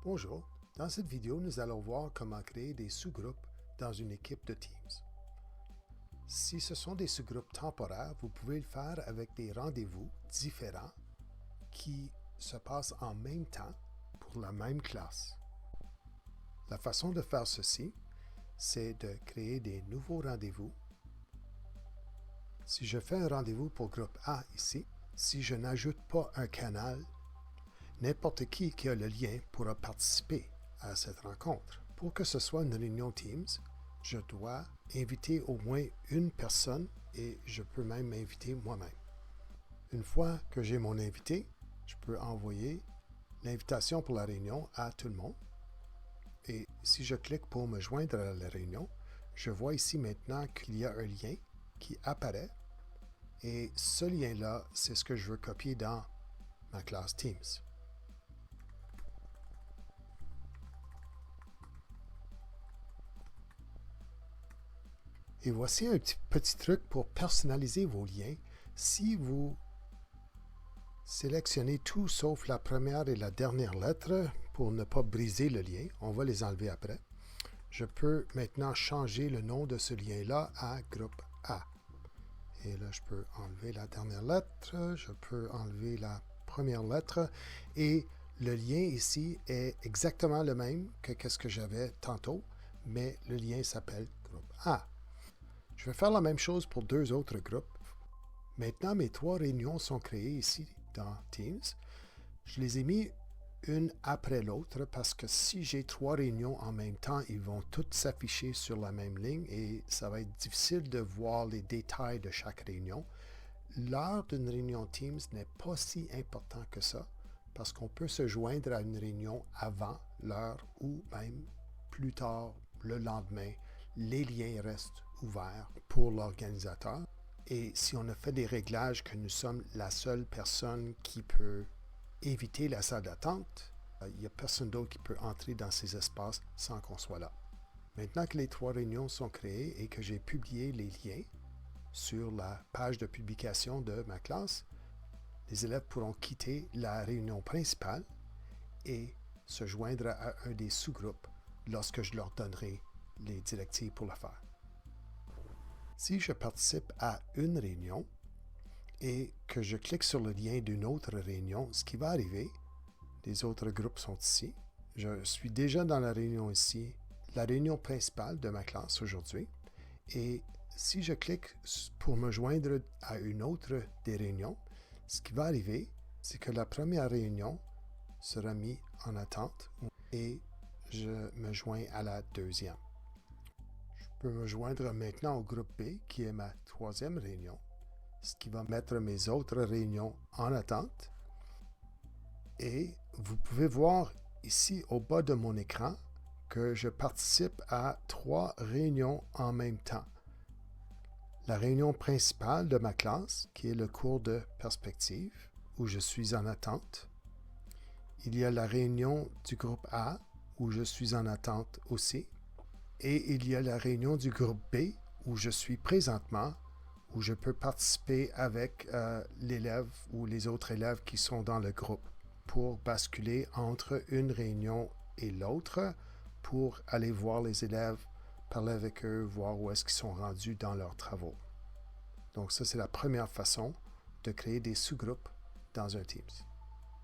Bonjour, dans cette vidéo, nous allons voir comment créer des sous-groupes dans une équipe de Teams. Si ce sont des sous-groupes temporaires, vous pouvez le faire avec des rendez-vous différents qui se passent en même temps pour la même classe. La façon de faire ceci, c'est de créer des nouveaux rendez-vous. Si je fais un rendez-vous pour groupe A ici, si je n'ajoute pas un canal, n'importe qui a le lien pourra participer à cette rencontre. Pour que ce soit une réunion Teams, je dois inviter au moins une personne et je peux même m'inviter moi-même. Une fois que j'ai mon invité, je peux envoyer l'invitation pour la réunion à tout le monde. Et si je clique pour me joindre à la réunion, je vois ici maintenant qu'il y a un lien qui apparaît. Et ce lien-là, c'est ce que je veux copier dans ma classe Teams. Et voici un petit truc pour personnaliser vos liens. Si vous sélectionnez tout sauf la première et la dernière lettre pour ne pas briser le lien, on va les enlever après, je peux maintenant changer le nom de ce lien-là à groupe A. Et là, je peux enlever la dernière lettre, je peux enlever la première lettre et le lien ici est exactement le même que ce que j'avais tantôt, mais le lien s'appelle groupe A. Je vais faire la même chose pour deux autres groupes. Maintenant, mes trois réunions sont créées ici dans Teams. Je les ai mis une après l'autre parce que si j'ai trois réunions en même temps, ils vont toutes s'afficher sur la même ligne et ça va être difficile de voir les détails de chaque réunion. L'heure d'une réunion Teams n'est pas si important que ça parce qu'on peut se joindre à une réunion avant l'heure ou même plus tard le lendemain. Les liens restent ouverts pour l'organisateur. Et si on a fait des réglages que nous sommes la seule personne qui peut éviter la salle d'attente, il n'y a personne d'autre qui peut entrer dans ces espaces sans qu'on soit là. Maintenant que les trois réunions sont créées et que j'ai publié les liens sur la page de publication de ma classe, les élèves pourront quitter la réunion principale et se joindre à un des sous-groupes lorsque je leur donnerai les directives pour le faire. Si je participe à une réunion et que je clique sur le lien d'une autre réunion, ce qui va arriver, les autres groupes sont ici. Je suis déjà dans la réunion ici, la réunion principale de ma classe aujourd'hui. Et si je clique pour me joindre à une autre des réunions, ce qui va arriver, c'est que la première réunion sera mise en attente et je me joins à la deuxième. Je peux me joindre maintenant au groupe B, qui est ma troisième réunion, ce qui va mettre mes autres réunions en attente. Et vous pouvez voir ici au bas de mon écran que je participe à trois réunions en même temps. La réunion principale de ma classe, qui est le cours de perspective, où je suis en attente. Il y a la réunion du groupe A, où je suis en attente aussi. Et il y a la réunion du groupe B où je suis présentement, où je peux participer avec l'élève ou les autres élèves qui sont dans le groupe pour basculer entre une réunion et l'autre pour aller voir les élèves, parler avec eux, voir où est-ce qu'ils sont rendus dans leurs travaux. Donc ça, c'est la première façon de créer des sous-groupes dans un Teams.